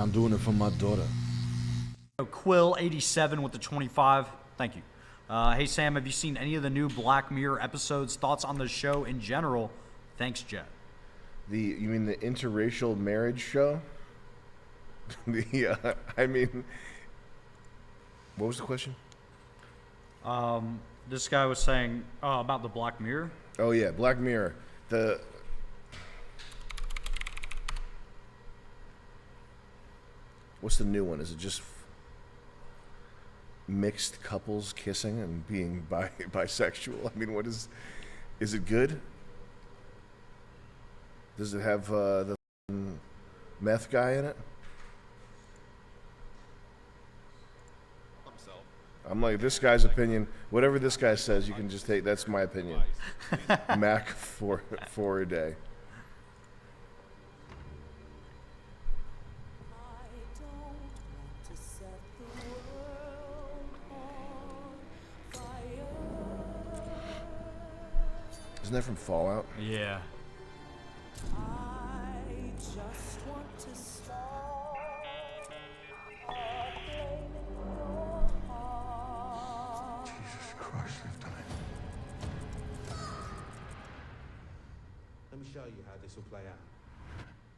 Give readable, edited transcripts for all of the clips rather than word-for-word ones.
I'm doing it for my daughter. 𝐂𝐲𝐸87 with the 25. Thank you. Hey Sam, have you seen any of the new Black Mirror episodes? Thoughts on the show in general? Thanks, Jet. You mean the interracial marriage show? I mean, what was the question? This guy was saying about the Black Mirror. Oh yeah, Black Mirror. What's the new one? Is it just mixed couples kissing and being bisexual? I mean, is it good? Does it have the meth guy in it? I'm like, this guy's opinion, whatever this guy says, you can just take, that's my opinion. Mac for a day. Isn't that from Fallout? Yeah. Let me show you how this will play out.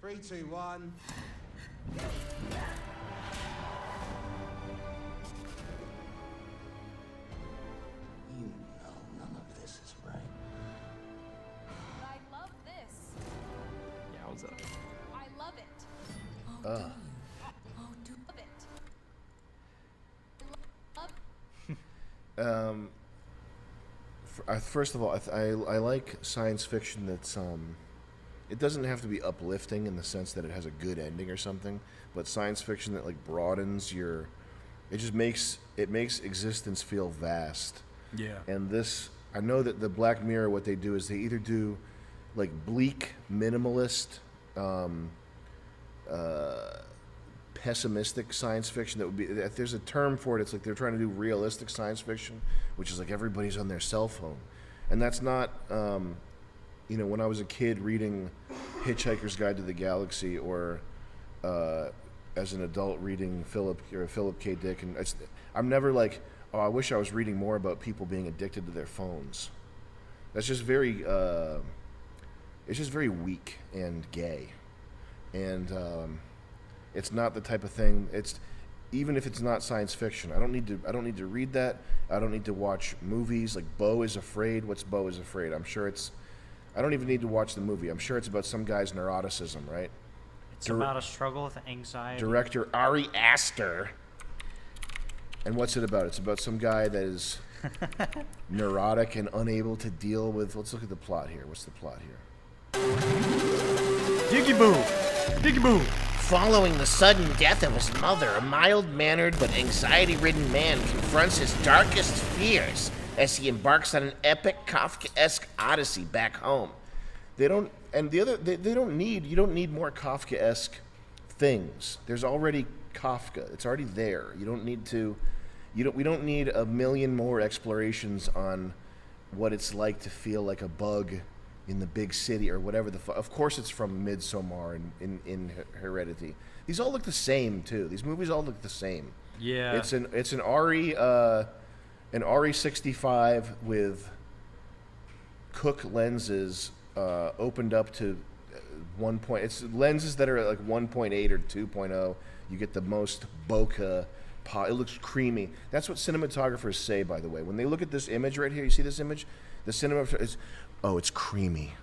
3, 2, 1. You know none of this is right. I love this. Yowza. I love it. Oh, do love it. Love. First of all, I like science fiction that's it doesn't have to be uplifting in the sense that it has a good ending or something, but science fiction that like broadens it just makes existence feel vast. Yeah. And this, I know that the Black Mirror, what they do is they either do like bleak, minimalist, pessimistic science fiction that would be, if there's a term for it, it's like they're trying to do realistic science fiction, which is like everybody's on their cell phone. And that's not, you know, when I was a kid reading Hitchhiker's Guide to the Galaxy, or as an adult reading Philip K. Dick, and I'm never like, oh, I wish I was reading more about people being addicted to their phones. That's just very, it's just very weak and gay. And it's not the type of thing, even if it's not science fiction, I don't need to read that. I don't need to watch movies like Beau is Afraid. What's Beau is Afraid? I'm sure I don't even need to watch the movie. I'm sure it's about some guy's neuroticism, right? It's about a struggle with anxiety. Director Ari Aster. And what's it about? It's about some guy that is neurotic and unable to deal with, let's look at the plot here. What's the plot here? Diggy Boo! Diggy Boo! Following the sudden death of his mother, a mild-mannered but anxiety-ridden man confronts his darkest fears as he embarks on an epic Kafkaesque odyssey back home. You don't need more Kafkaesque things. There's already Kafka. It's already there. We don't need a million more explorations on what it's like to feel like a bug in the big city or whatever of course it's from Midsommar and in Heredity. These all look the same too. These movies all look the same. Yeah. It's an RE65 with Cook lenses opened up to 1 point. It's lenses that are at like 1.8 or 2.0. You get the most bokeh. It looks creamy. That's what cinematographers say, by the way. When they look at this image right here, you see this image? The cinematographer is, oh, it's creamy.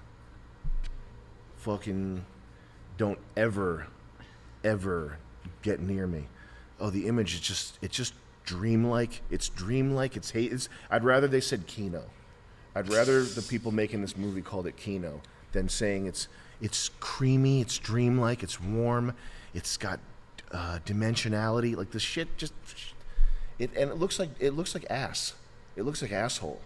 Fucking don't ever get near me. Oh, the image is just dreamlike. It's dreamlike. I'd rather they said 𝐶𝐞. I'd rather the people making this movie called it 𝐶𝐞 than saying it's creamy, it's dreamlike, it's warm, it's got dimensionality. Like the shit and it looks like ass. It looks like asshole.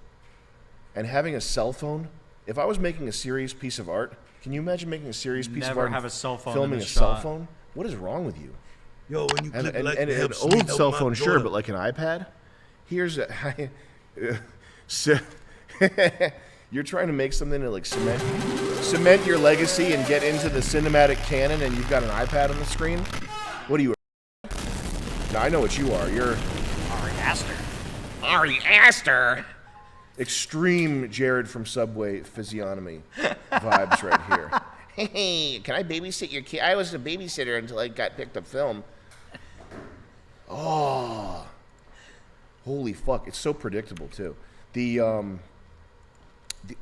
And having a cell phone, if I was making a serious piece of art, can you imagine making a serious piece of art Never have a cell phone filming in a the cell shot. phone? What is wrong with you? Yo, when you click like and an helps me old help cell my phone, sure, daughter. but like an iPad? You're trying to make something to like cement your legacy and get into the cinematic canon, and you've got an iPad on the screen? What are you? No, I know what you are. You're Ari Aster. Ari Aster. extreme Jared from Subway physiognomy vibes right here. Hey, can I babysit your kid? I was a babysitter until I got picked up film. Oh, holy fuck! It's so predictable too. The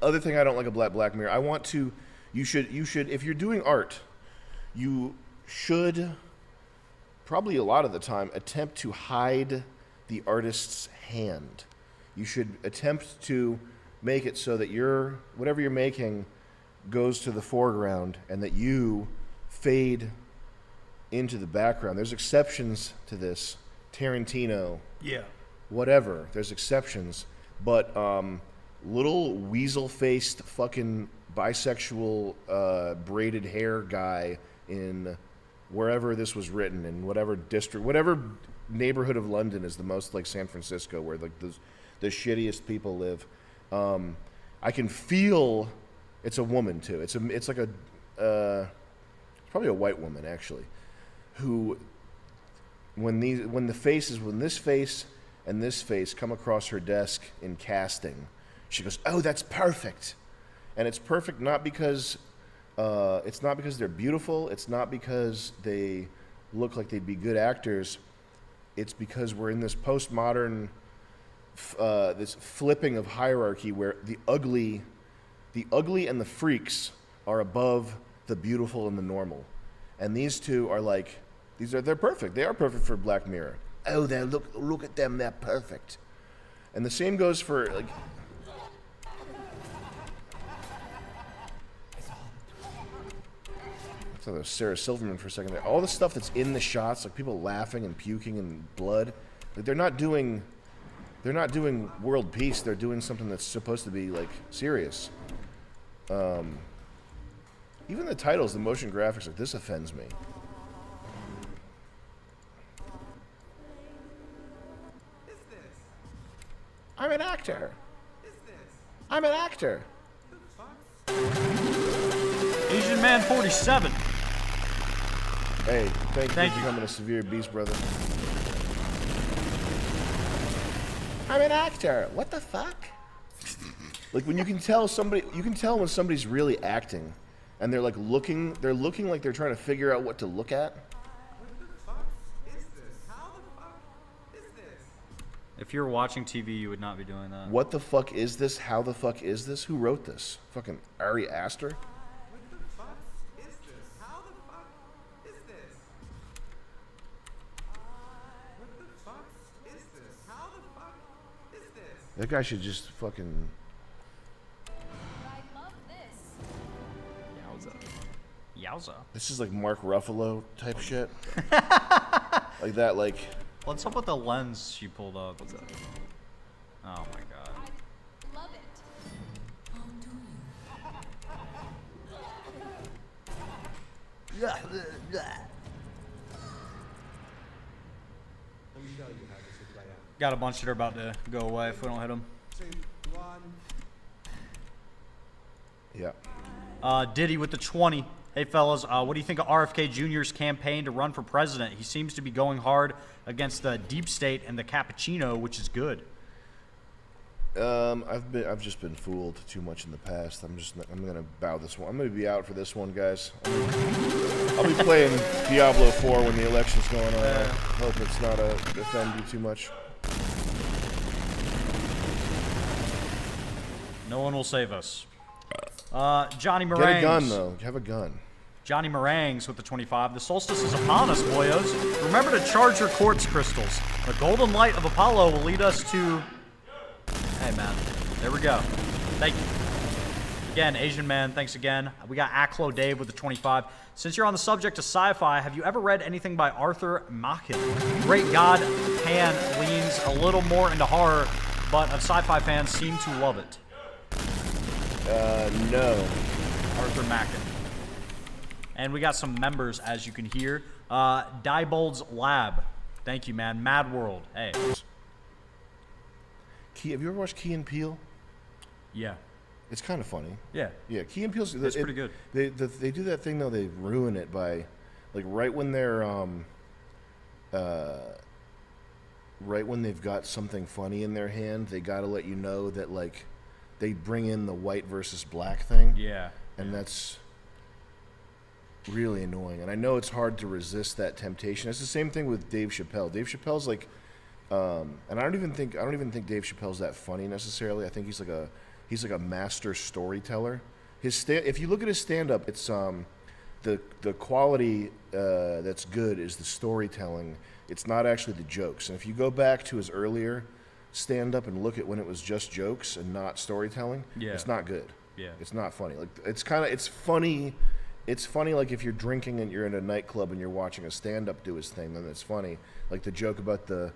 other thing I don't like about Black Mirror, I want to. You should if you're doing art, you should probably a lot of the time attempt to hide the artist's hand. You should attempt to make it so that whatever you're making goes to the foreground and that you fade into the background. There's exceptions to this. Tarantino. Yeah. Whatever. There's exceptions. But little weasel-faced fucking bisexual braided hair guy in wherever this was written, in whatever district, whatever neighborhood of London is the most like San Francisco, where like the shittiest people live. I can feel it's a woman too. It's like probably a white woman actually, who when this face and this face come across her desk in casting, she goes, "Oh, that's perfect," and it's perfect not because they're beautiful. It's not because they look like they'd be good actors. It's because we're in this postmodern, this flipping of hierarchy where the ugly and the freaks are above the beautiful and the normal, and these two are like they're perfect. They are perfect for Black Mirror. Oh, look at them, they're perfect. And the same goes for like. I thought it was Sarah Silverman for a second there. All the stuff that's in the shots, like people laughing and puking and blood, like they're not doing world peace. They're doing something that's supposed to be like serious. Even the titles, the motion graphics, like this offends me. I'm an actor. I'm an actor. Asian Man 47. Hey, thank you for you. becoming a severe beast, brother. I'm an actor. What the fuck? Like when you can tell when somebody's really acting, and they're looking like they're trying to figure out what to look at. If you're watching TV, you would not be doing that. What the fuck is this? How the fuck is this? Who wrote this? Fucking Ari Aster? That guy should just fucking. I love this. Yowza. This is like Mark Ruffalo type shit. Like that, like. What's up with the lens she pulled up? What's that? Oh my god. I love it. Let me show you how this will play out. Got a bunch that are about to go away if we don't hit them. 2, 1. Yeah. Diddy with the 20. Hey fellas, what do you think of RFK Jr.'s campaign to run for president? He seems to be going hard against the deep state and the cappuccino, which is good. I've just been fooled too much in the past. I'm gonna bow this one. I'm gonna be out for this one, guys. I'll be playing Diablo 4 when the election's going on. I hope it's not offend you too much. No one will save us. Johnny Meringues. Get a gun though. Have a gun. Johnny Meringues with the 25. The solstice is upon us, boyos. Remember to charge your quartz crystals. The golden light of Apollo will lead us to... Hey, man. There we go. Thank you. Again, Asian Man, thanks again. We got Aklo Dave with the 25. Since you're on the subject of sci-fi, have you ever read anything by Arthur Machen? Great God, Pan leans a little more into horror, but of sci-fi fans seem to love it. No. Arthur Machen. And we got some members, as you can hear. Diebold's Lab. Thank you, man. Mad World. Hey. Have you ever watched Key and Peele? Yeah. It's kind of funny. Yeah. Yeah, Key and Peele's. That's pretty good. They do that thing though. They ruin it by, like, right when they're right when they've got something funny in their hand, they got to let you know that, like, they bring in the white versus black thing. Yeah. And that's really annoying. And I know it's hard to resist that temptation. It's the same thing with Dave Chappelle. Dave Chappelle's like, and I don't even think Dave Chappelle's that funny necessarily. I think he's like a master storyteller. If you look at his stand-up, it's the quality that's good is the storytelling. It's not actually the jokes. And if you go back to his earlier stand-up and look at when it was just jokes and not storytelling, it's not good. Yeah. It's not funny. Like, it's funny. It's funny, like, if you're drinking and you're in a nightclub and you're watching a stand-up do his thing, then it's funny. Like the joke about the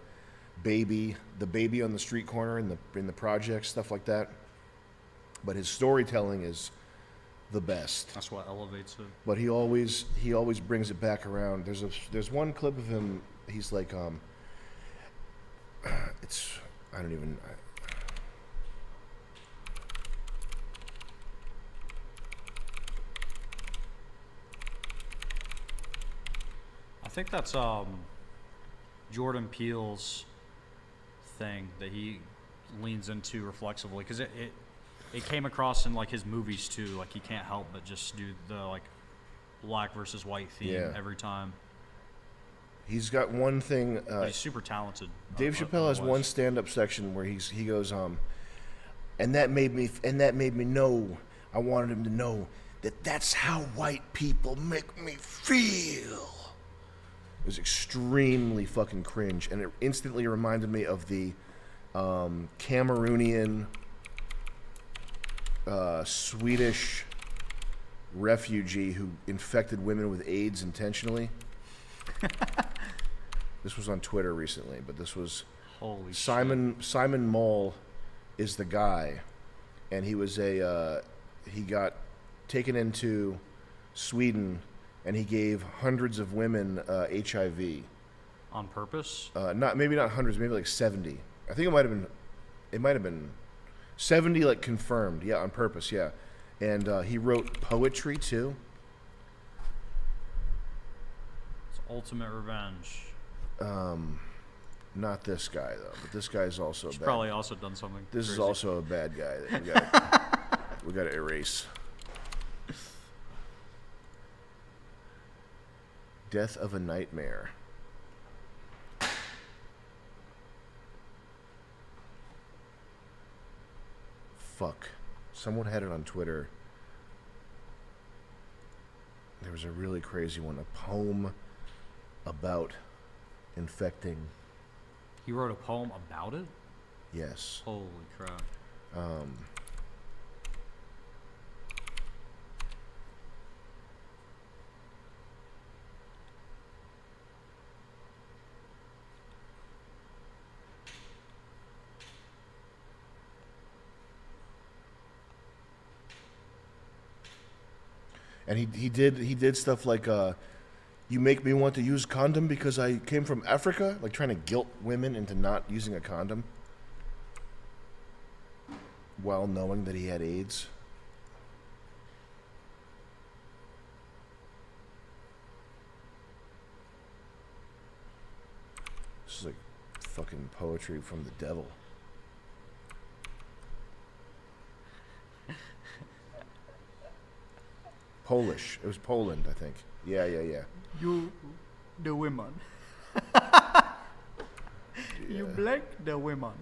baby on the street corner in the project, stuff like that. But his storytelling is the best. That's what elevates it. But he always brings it back around. There's one clip of him. He's like, I think that's Jordan Peele's thing that he leans into reflexively, because it came across in like his movies too. Like, he can't help but just do the like black versus white theme every time. He's got one thing. He's super talented. Dave Chappelle has one stand-up section where he goes, and that made me know. I wanted him to know that that's how white people make me feel. It was extremely fucking cringe, and it instantly reminded me of the Cameroonian Swedish refugee who infected women with AIDS intentionally. This was on Twitter recently, but this was Simon Moll is the guy, and he was he got taken into Sweden, and he gave hundreds of women HIV on purpose. Maybe not hundreds, maybe like 70. I think it might have been 70, like, confirmed. Yeah, on purpose. Yeah, and he wrote poetry too. It's ultimate revenge. Not this guy though, but this guy's also He's probably also done something. This crazy. is also a bad guy that we got to erase. Death of a Nightmare. Fuck. Someone had it on Twitter. There was a really crazy one. A poem about infecting. He wrote a poem about it? Yes. Holy crap. And he did stuff like, you make me want to use condom because I came from Africa, like trying to guilt women into not using a condom while knowing that he had AIDS. This is like fucking poetry from the devil. Polish. It was Poland, I think. Yeah. You, the women. You black the women.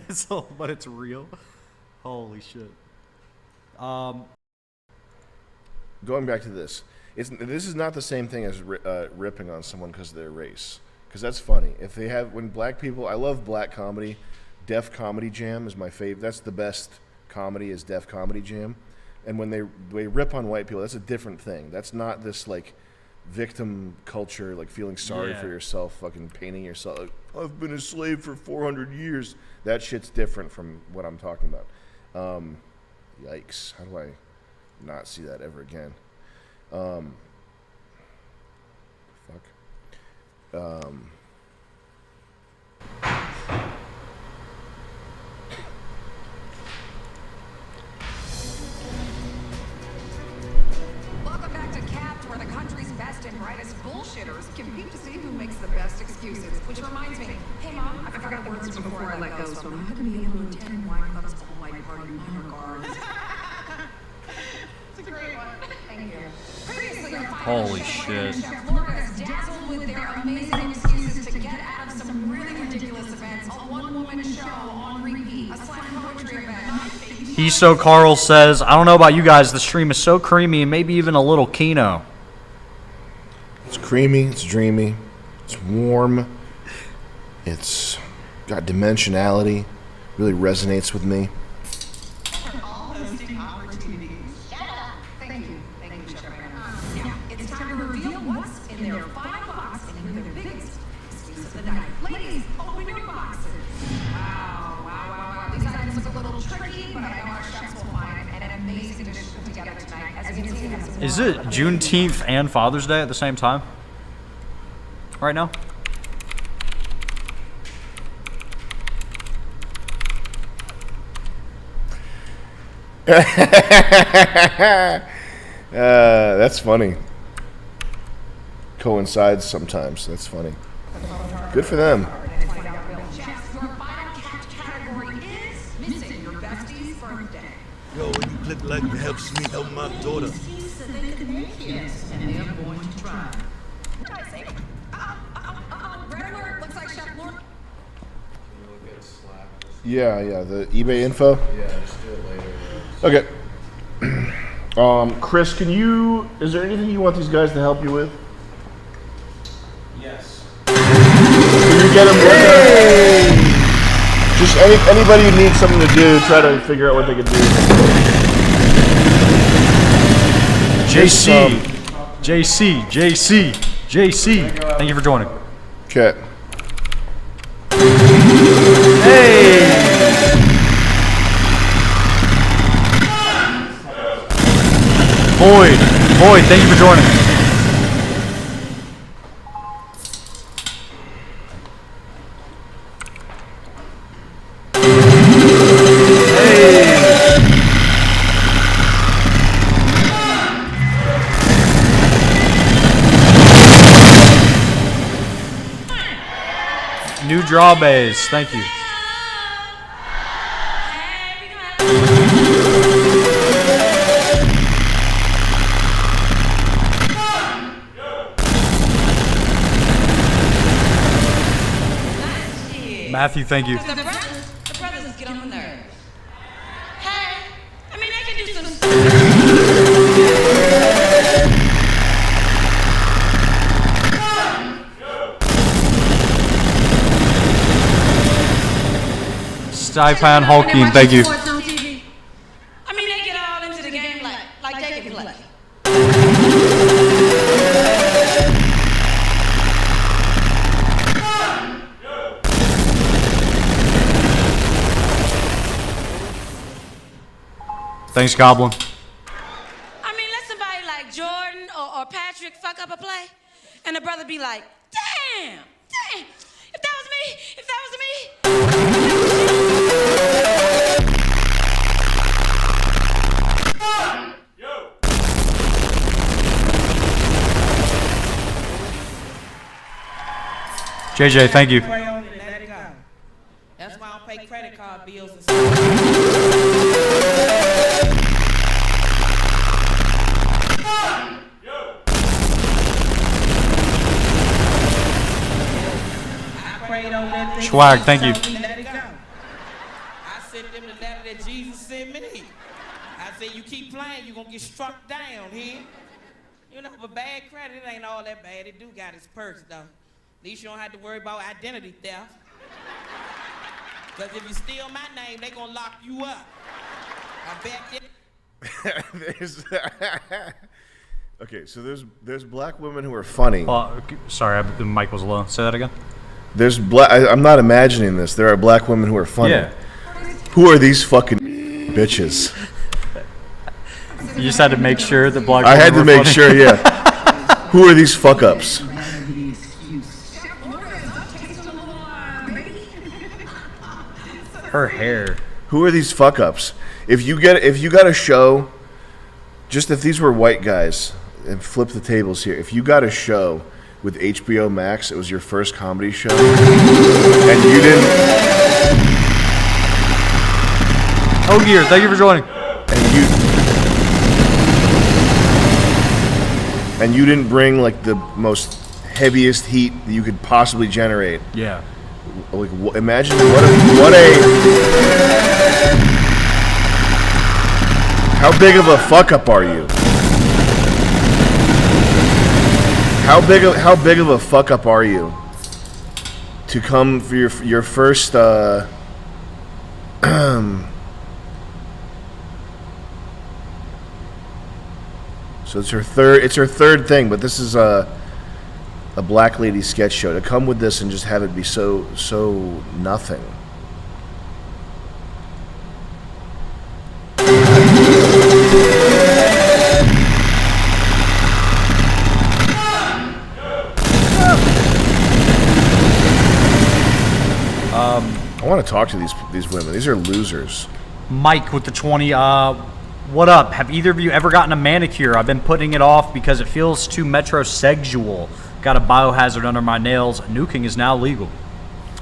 So, but it's real. Holy shit. Going back to this, this is not the same thing as ripping on someone because of their race. Because that's funny. When black people, I love black comedy. Def Comedy Jam is my favorite. That's the best comedy, is Def Comedy Jam. And when they rip on white people, that's a different thing. That's not this, like, victim culture, like feeling sorry for yourself, fucking painting yourself. Like, I've been a slave for 400 years. That shit's different from what I'm talking about. Yikes. How do I not see that ever again? Welcome back to Capped, where the country's best and brightest bull bullshitters compete to see who makes the best excuses. Which reminds me, hey Mom, I forgot words before I let go, so I'm not going to be able to attend wine club's all-white party in my regards. It's a great one. Thank you. Previously, on Final Holy Chef shit. Chef Florida is dazzled with their amazing excuses to get out of some really ridiculous events. A one-woman show on repeat, a slam poetry event. He So Carl says, I don't know about you guys, the stream is so creamy and maybe even a little 𝐷𝐞𝐽. It's creamy, it's dreamy, it's warm, it's got dimensionality, really resonates with me. Thank you, Chef Brandon. Now, it's time to reveal what's in their final box and who their biggest excuse of the night. Ladies, open your boxes. Wow. These items look a little tricky, but I know our chefs will find an amazing dish put together tonight. As you can see, it has Is it Juneteenth and Father's Day at the same time? Right now? That's funny. Coincides sometimes. That's funny. Good for them. Yo, when you click like, it helps me help my daughter. Yeah, the eBay info? Yeah, just do it later. Okay. Chris, is there anything you want these guys to help you with? Yes. Can you get them Just anybody who needs something to do, try to figure out what they can do. JC. Thank you for joining. Okay. Hey! Boyd, thank you for joining. New draw bays, thank you. Matthew, thank you. The brothers get on my nerves. Hey, I mean, they can do some. Stipend Hulking, thank you. I mean, they get all into the game like they can play. Thanks, Goblin. I mean, let somebody like Jordan or Patrick fuck up a play, and the brother be like, damn, if that was me. JJ, thank you. That's why I don't pay credit card bills and Swag, thank you. I sent them the letter that Jesus sent me. I said, you keep playing, you're going to get struck down here. You know, but bad credit, it ain't all that bad. It do got its perks, though. At least you don't have to worry about identity theft. Because if you steal my name, they going to lock you up. I bet you. Okay, so there's black women who are funny. Sorry, the mic was low. Say that again. I'm not imagining this. There are black women who are funny. Yeah. Who are these fucking bitches? You just had to make sure that black. I had to were make funny. sure. Yeah. Who are these fuck ups? Her hair. Who are these fuck ups? If you got a show, just if these were white guys, and flip the tables here. If you got a show with HBO Max. It was your first comedy show, and you didn't. Oh, Gear, thank you for joining. And you didn't bring like the most heaviest heat that you could possibly generate. Yeah. Like, imagine what a how big of a fuck up are you? How big of a fuck up are you to come for your first so it's her third thing, but this is a black lady sketch show. To come with this and just have it be so nothing. I want to talk to these women. These are losers. Mike with the 20. What up? Have either of you ever gotten a manicure? I've been putting it off because it feels too metrosexual. Got a biohazard under my nails. Nuking is now legal.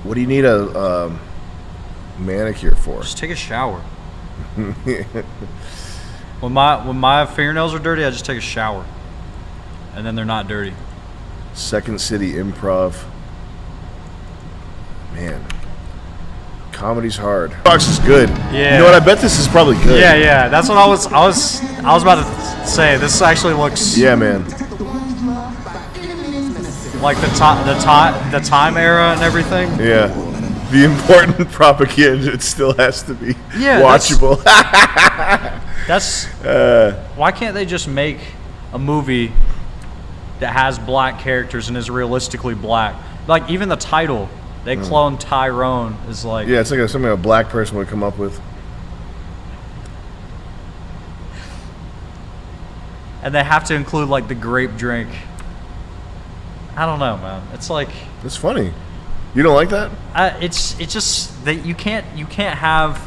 What do you need a manicure for? Just take a shower. When my fingernails are dirty, I just take a shower, and then they're not dirty. Second City Improv. Man, comedy's hard. Fox is good. Yeah. You know what? I bet this is probably good. Yeah. That's what I was about to say. This actually looks. Yeah, man. Like the time era and everything. Yeah. The important propaganda, it still has to be watchable. That's why can't they just make a movie that has black characters and is realistically black? Like even the title, they clone Tyrone is like. Yeah, it's like something a black person would come up with. And they have to include like the grape drink. I don't know, man. It's like. It's funny. You don't like that? It's just that you can't have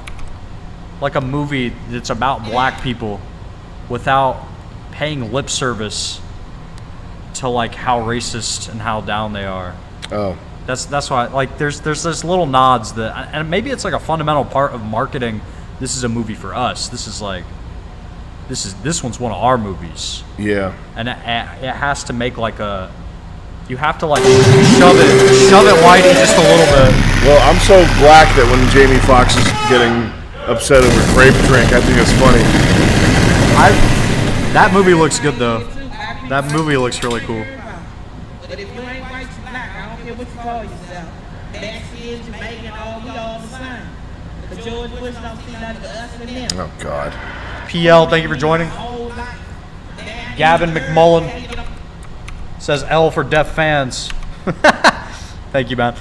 like a movie that's about black people without paying lip service to like how racist and how down they are. Oh. That's why like there's this little nods that, and maybe it's like a fundamental part of marketing. This is a movie for us. This is like this one's one of our movies. Yeah. And it has to make like a. You have to like shove it whitey just a little bit. Well, I'm so black that when Jamie Foxx is getting upset over grape drink, I think it's funny. That movie looks good though. That movie looks really cool. But if you ain't white, you black. I don't care what you call yourself. Mexican, Jamaican, we all the same. But George Bush don't see nothing to us and them. Oh God. PL, thank you for joining. Gavin McMullen says L for deaf fans. Thank you, man.